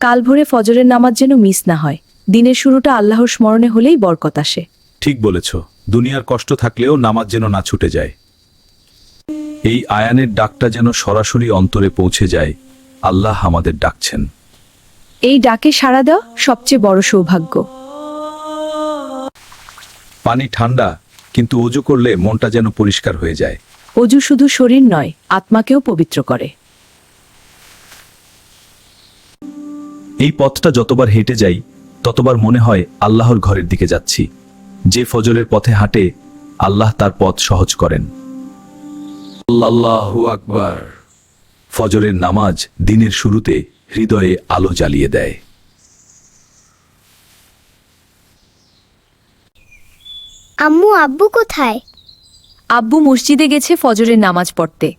কাল ভোরে ফজরের নামাজ যেন মিস না হয়। দিনের শুরুটা আল্লাহর স্মরণে হলেই বরকত আসে। ঠিক বলেছ, দুনিয়ার কষ্ট থাকলেও নামাজ যেন না ছুটে যায়। এই আয়ানের ডাকটা যেন সরাসরি অন্তরে পৌঁছে যায়। আল্লাহ আমাদের ডাকছেন। এই ডাকে সাড়া দেওয়া সবচেয়ে বড় সৌভাগ্য। পানি ঠান্ডা, কিন্তু অজু করলে মনটা যেন পরিষ্কার হয়ে যায়। অজু শুধু শরীর নয়, আত্মাকেও পবিত্র করে। এই পথটা যতবার হেঁটে যাই ততবার মনে হয় আল্লাহর ঘরের দিকে যাচ্ছি। যে ফজরের পথে হাঁটে, আল্লাহ তার পথ সহজ করেন। আল্লাহু আকবার। ফজরের নামাজ দিনের শুরুতে হৃদয়ে আলো জ্বালিয়ে দেয়। আম্মু আব্বু কোথায়? আব্বু মসজিদে গেছে ফজরের নামাজ পড়তে।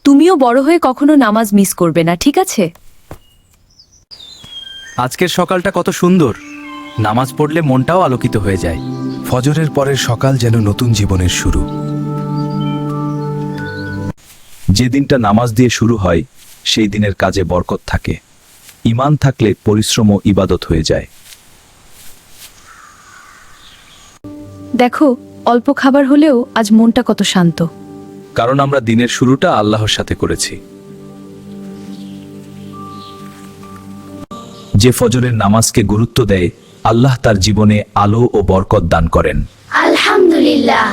তুমিও বড় হয়ে কখনো নামাজ মিস করবে না, ঠিক আছে? আজকের সকালটা কত সুন্দর। নামাজ পড়লে মনটাও আলোকিত হয়ে যায়। ফজরের পরের সকাল যেন নতুন জীবনের শুরু। যে দিনটা নামাজ দিয়ে শুরু হয়, সেই দিনের কাজে বরকত থাকে। ঈমান থাকলে পরিশ্রম ও ইবাদত হয়ে যায়। দেখো, অল্প খাবার হলেও আজ মনটা কত শান্ত। কারণ আমরা দিনের শুরুটা আল্লাহর সাথে করেছি। যে ফজরের নামাজকে গুরুত্ব দেয়, আল্লাহ তার জীবনে আলো ও বরকত দান করেন। আলহামদুলিল্লাহ।